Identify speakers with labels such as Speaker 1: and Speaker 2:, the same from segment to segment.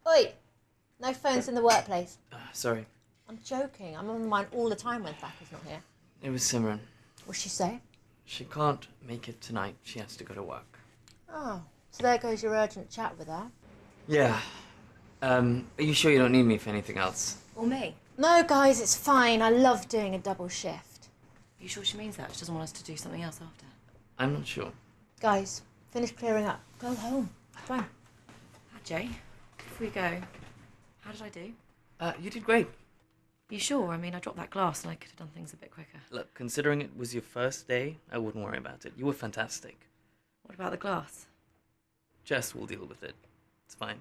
Speaker 1: Oi! No phones in the workplace.
Speaker 2: Sorry.
Speaker 1: I'm joking. I'm on mine all the time when Thacker's not here.
Speaker 2: It was Simran.
Speaker 1: What'd she say?
Speaker 2: She can't make it tonight. She has to go to work.
Speaker 1: Oh, so there goes your urgent chat with her.
Speaker 2: Yeah. Are you sure you don't need me for anything else?
Speaker 3: Or me?
Speaker 1: No, guys, it's fine. I love doing a double shift.
Speaker 3: Are you sure she means that? She doesn't want us to do something else after.
Speaker 2: I'm not sure.
Speaker 1: Guys, finish clearing up. Go home. Fine.
Speaker 3: Jay, before we go, how did I do?
Speaker 2: You did great.
Speaker 3: You sure? I mean, I dropped that glass and I could have done things a bit quicker.
Speaker 2: Look, considering it was your first day, I wouldn't worry about it. You were fantastic.
Speaker 3: What about the glass?
Speaker 2: Jess will deal with it. It's fine.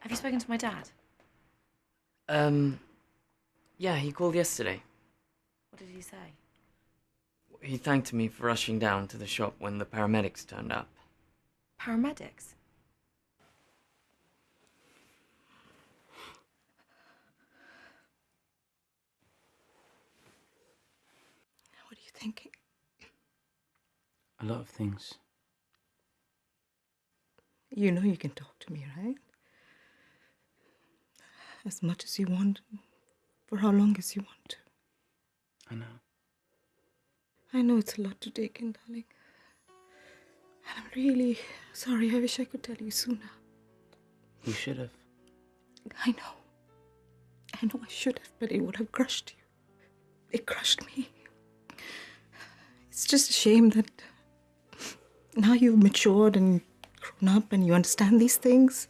Speaker 3: Have you spoken to my dad?
Speaker 2: Yeah, he called yesterday.
Speaker 3: What did he say?
Speaker 2: He thanked me for rushing down to the shop when the paramedics turned up.
Speaker 3: Paramedics? What are you thinking?
Speaker 4: A lot of things.
Speaker 3: You know you can talk to me, right? As much as you want, for how long as you want to.
Speaker 4: I know.
Speaker 3: I know it's a lot to take in, darling. And I'm really sorry. I wish I could tell you sooner.
Speaker 4: You should have.
Speaker 3: I know. I know I should have, but it would have crushed you. It crushed me. It's just a shame that now you've matured and grown up and you understand these things.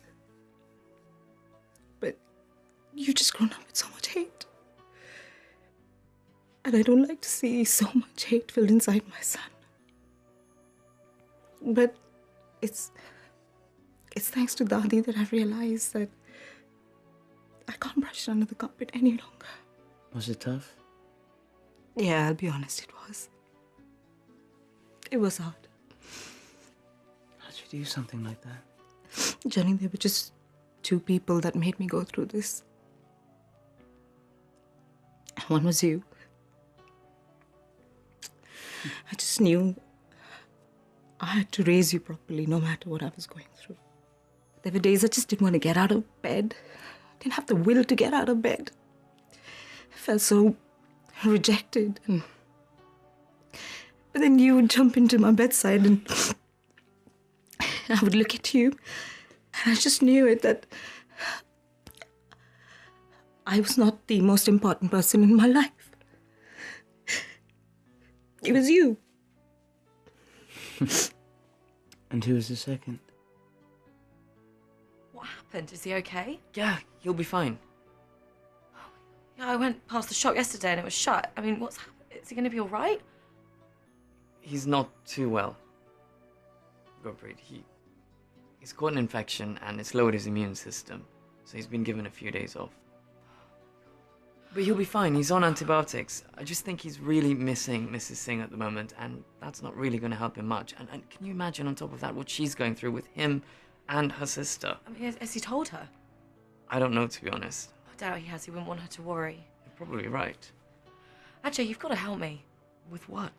Speaker 3: But you've just grown up with so much hate. And I don't like to see so much hate filled inside my son. But it's thanks to Dadi that I've realized that I can't brush it under the carpet any longer.
Speaker 4: Was it tough?
Speaker 3: Yeah, I'll be honest, it was. It was hard.
Speaker 4: How'd you do something like that?
Speaker 3: Jenny, there were just two people that made me go through this. One was you. I just knew I had to raise you properly no matter what I was going through. There were days I just didn't want to get out of bed. I didn't have the will to get out of bed. I felt so rejected. But then you would jump into my bedside and I would look at you and I just knew it that I was not the most important person in my life. It was you.
Speaker 4: And who was the second?
Speaker 3: What happened? Is he okay?
Speaker 2: Yeah, he'll be fine.
Speaker 3: Yeah, I went past the shop yesterday and it was shut. I mean, what's happened? Is he going to be all right?
Speaker 2: He's not too well. Gurpreet, he's caught an infection and it's lowered his immune system. So he's been given a few days off. But he'll be fine. He's on antibiotics. I just think he's really missing Mrs. Singh at the moment, and that's not really going to help him much. And can you imagine, on top of that, what she's going through with him and her sister?
Speaker 3: I mean, has he told her?
Speaker 2: I don't know, to be honest.
Speaker 3: I doubt he has. He wouldn't want her to worry.
Speaker 2: You're probably right.
Speaker 3: Actually, you've got to help me.
Speaker 2: With what?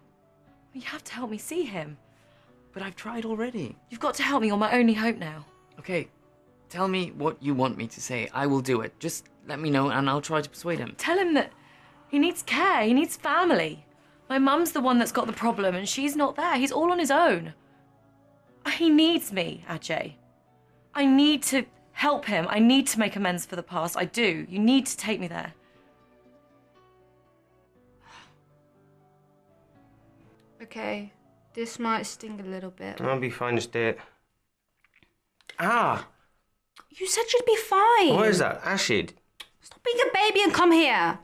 Speaker 3: You have to help me see him.
Speaker 2: But I've tried already.
Speaker 3: You've got to help me. You're my only hope now.
Speaker 2: Okay, tell me what you want me to say. I will do it. Just let me know and I'll try to persuade him.
Speaker 3: Tell him that he needs care. He needs family. My mum's the one that's got the problem and she's not there. He's all on his own. He needs me, Ajay. I need to help him. I need to make amends for the past. I do. You need to take me there.
Speaker 5: Okay, this might sting a little bit.
Speaker 6: I'll be fine, just do it. Ah!
Speaker 5: You said you'd be fine.
Speaker 6: What is that? Acid?
Speaker 5: Stop being a baby and come here.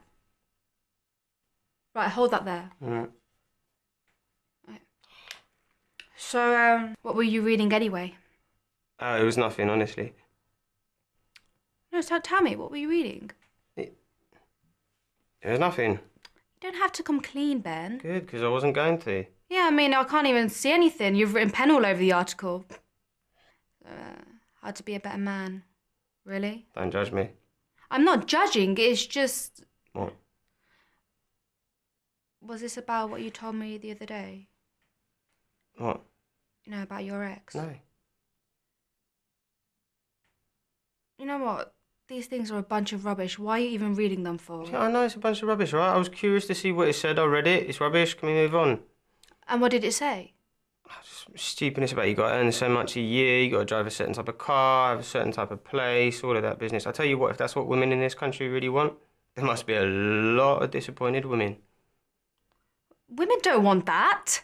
Speaker 5: Right, hold that there.
Speaker 6: Mm.
Speaker 5: Right. So, what were you reading anyway?
Speaker 6: Oh, it was nothing, honestly.
Speaker 5: No, so tell me, what were you reading?
Speaker 6: It was nothing.
Speaker 5: You don't have to come clean, Ben.
Speaker 6: Good, because I wasn't going to.
Speaker 5: Yeah, I mean, I can't even see anything. You've written pen all over the article. How to be a better man. Really?
Speaker 6: Don't judge me.
Speaker 5: I'm not judging, it's just...
Speaker 6: What?
Speaker 5: Was this about what you told me the other day?
Speaker 6: What?
Speaker 5: You know, about your ex?
Speaker 6: No.
Speaker 5: You know what? These things are a bunch of rubbish. Why are you even reading them for?
Speaker 6: Yeah, I know it's a bunch of rubbish, right? I was curious to see what it said. I read it. It's rubbish. Can we move on?
Speaker 5: And what did it say?
Speaker 6: Just stupidness about you got to earn so much a year, you got to drive a certain type of car, have a certain type of place, all of that business. I tell you what, if that's what women in this country really want, there must be a lot of disappointed women.
Speaker 5: Women don't want that.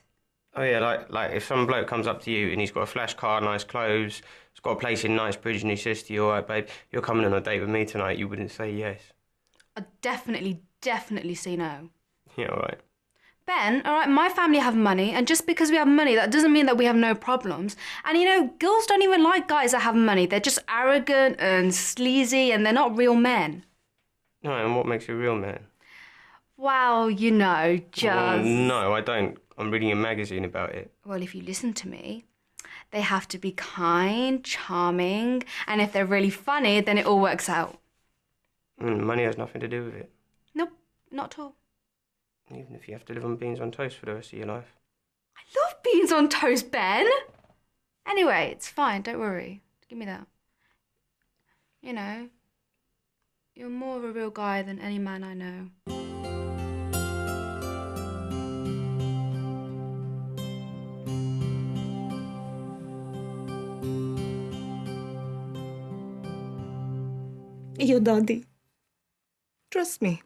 Speaker 6: Oh yeah, like if some bloke comes up to you and he's got a flash car, nice clothes, he's got a place in Knightsbridge and he says to you, all right, babe, you're coming on a date with me tonight, you wouldn't say yes.
Speaker 5: I'd definitely say no.
Speaker 6: Yeah, all right.
Speaker 5: Ben, all right, my family have money, and just because we have money, that doesn't mean that we have no problems. And you know, girls don't even like guys that have money. They're just arrogant and sleazy, and they're not real men.
Speaker 6: No, and what makes you a real man?
Speaker 5: Well, you know, just...
Speaker 6: Well, no, I don't. I'm reading a magazine about it.
Speaker 5: Well, if you listen to me, they have to be kind, charming, and if they're really funny, then it all works out.
Speaker 6: Money has nothing to do with it.
Speaker 5: Nope, not at all.
Speaker 6: Even if you have to live on beans on toast for the rest of your life.
Speaker 5: I love beans on toast, Ben. Anyway, it's fine, don't worry. Give me that. You know, you're more of a real guy than any man I know.
Speaker 7: Your daddy. Trust me.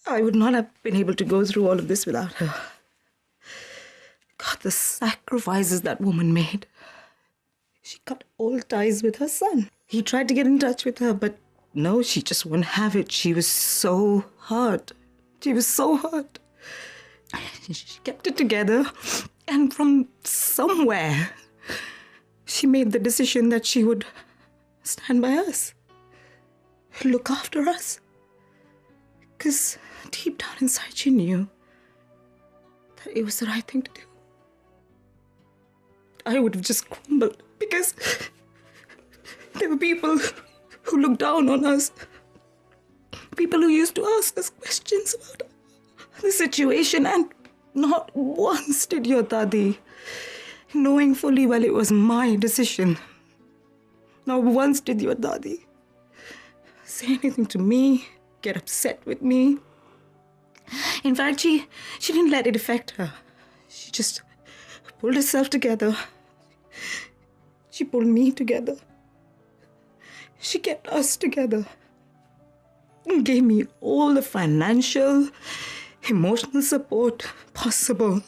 Speaker 7: I would not have been able to go through all of this without her. God, the sacrifices that woman made. She cut all ties with her son. He tried to get in touch with her, but no, she just wouldn't have it. She was so hurt. She was so hurt. She kept it together, and from somewhere, she made the decision that she would stand by us, look after us. Because deep down inside, she knew that it was the right thing to do. I would have just crumbled because there were people who looked down on us. People who used to ask us questions about the situation, and not once did your daddy, knowing fully well it was my decision, not once did your daddy say anything to me, get upset with me. In fact, she didn't let it affect her. She just pulled herself together. She pulled me together. She kept us together and gave me all the financial, emotional support possible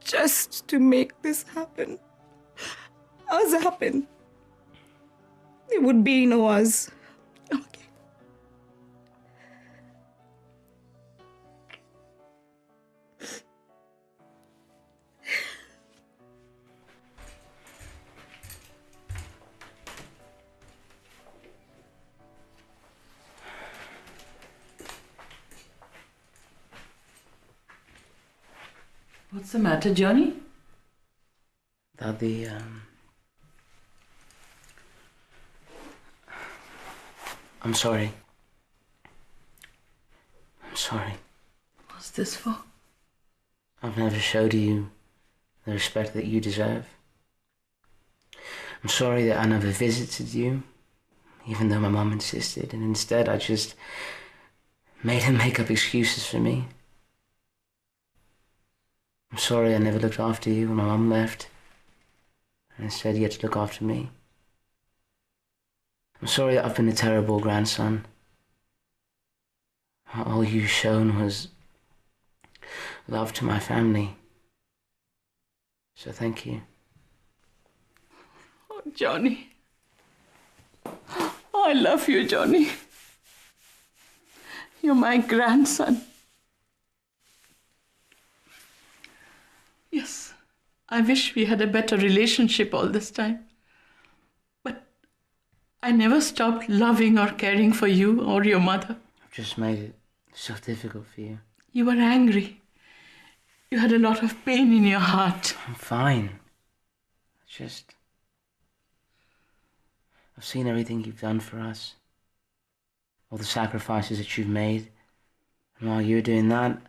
Speaker 7: just to make this happen. Us happen. There would be no us. Okay.
Speaker 8: What's the matter, Johnny?
Speaker 4: Daddy, I'm sorry. I'm sorry.
Speaker 8: What's this for?
Speaker 4: I've never showed you the respect that you deserve. I'm sorry that I never visited you, even though my mum insisted, and instead I just made her make up excuses for me. I'm sorry I never looked after you when my mum left, and instead you had to look after me. I'm sorry that I've been a terrible grandson. All you've shown was love to my family. So thank you.
Speaker 8: Oh, Johnny. I love you, Johnny. You're my grandson. Yes, I wish we had a better relationship all this time. But I never stopped loving or caring for you or your mother.
Speaker 4: I've just made it so difficult for you.
Speaker 8: You were angry. You had a lot of pain in your heart.
Speaker 4: I'm fine. I've seen everything you've done for us. All the sacrifices that you've made. And while you were doing that,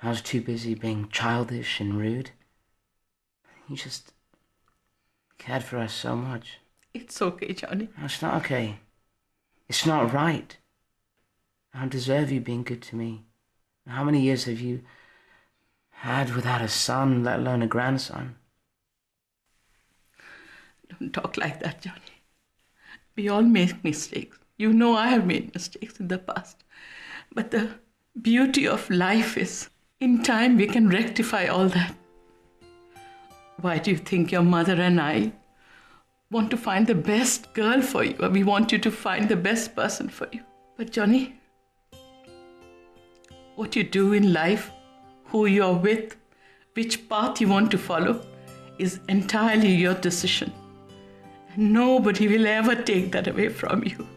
Speaker 4: I was too busy being childish and rude. You just cared for us so much.
Speaker 8: It's okay, Johnny.
Speaker 4: No, it's not okay. It's not right. I don't deserve you being good to me. How many years have you had without a son, let alone a grandson?
Speaker 8: Don't talk like that, Johnny. We all make mistakes. You know I have made mistakes in the past. But the beauty of life is, in time we can rectify all that. Why do you think your mother and I want to find the best girl for you? Or we want you to find the best person for you. But Johnny, what you do in life, who you're with, which path you want to follow, is entirely your decision. And nobody will ever take that away from you.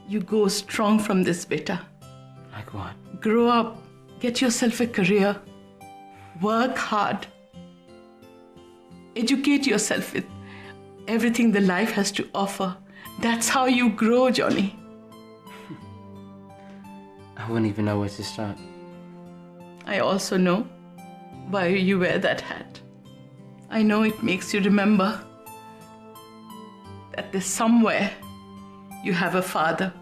Speaker 8: You go strong from this, beta.
Speaker 4: Like what?
Speaker 8: Grow up, get yourself a career, work hard, educate yourself with everything the life has to offer. That's how you grow, Johnny.
Speaker 4: I wouldn't even know where to start.
Speaker 8: I also know why you wear that hat. I know it makes you remember that there's somewhere you have a father,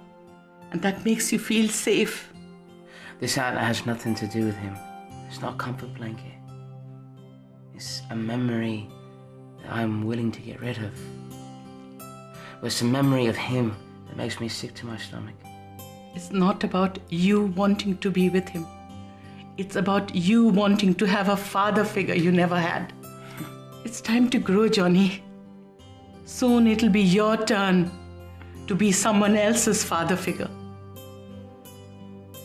Speaker 8: and that makes you feel safe.
Speaker 4: This hat has nothing to do with him. It's not a comfort blanket. It's a memory that I'm willing to get rid of. But it's a memory of him that makes me sick to my stomach.
Speaker 8: It's not about you wanting to be with him. It's about you wanting to have a father figure you never had. It's time to grow, Johnny. Soon it'll be your turn to be someone else's father figure.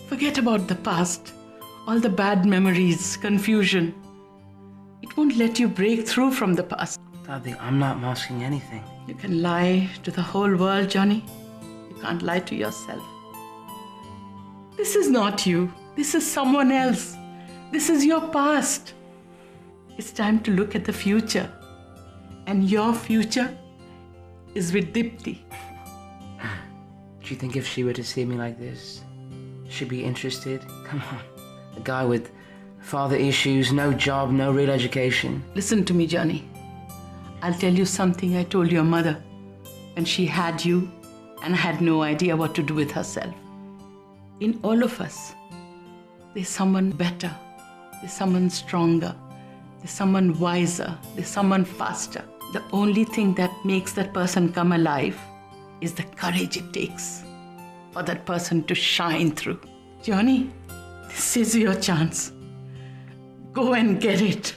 Speaker 8: Forget about the past, all the bad memories, confusion. It won't let you break through from the past.
Speaker 4: Daddy, I'm not masking anything.
Speaker 8: You can lie to the whole world, Johnny. You can't lie to yourself. This is not you. This is someone else. This is your past. It's time to look at the future. And your future is with Dipti.
Speaker 4: Do you think if she were to see me like this, she'd be interested? Come on. A guy with father issues, no job, no real education.
Speaker 8: Listen to me, Johnny. I'll tell you something I told your mother when she had you and had no idea what to do with herself. In all of us, there's someone better, there's someone stronger, there's someone wiser, there's someone faster. The only thing that makes that person come alive is the courage it takes for that person to shine through. Johnny, this is your chance. Go and get it.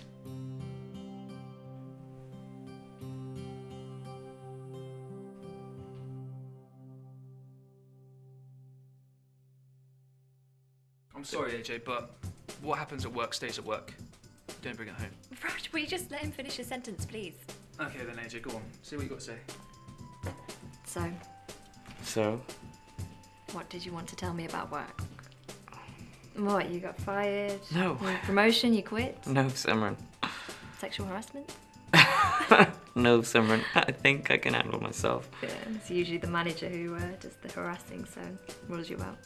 Speaker 9: I'm sorry, AJ, but what happens at work stays at work. Don't bring it home.
Speaker 10: Raj, will you just let him finish his sentence, please?
Speaker 9: Okay then, AJ, go on. See what you got to say.
Speaker 10: So, what did you want to tell me about work? What, you got fired?
Speaker 2: No.
Speaker 10: Your promotion, you quit?
Speaker 2: No, Simran.
Speaker 10: Sexual harassment?
Speaker 2: No, Simran. I think I can handle myself.
Speaker 10: Yeah, it's usually the manager who does the harassing, so what was you about?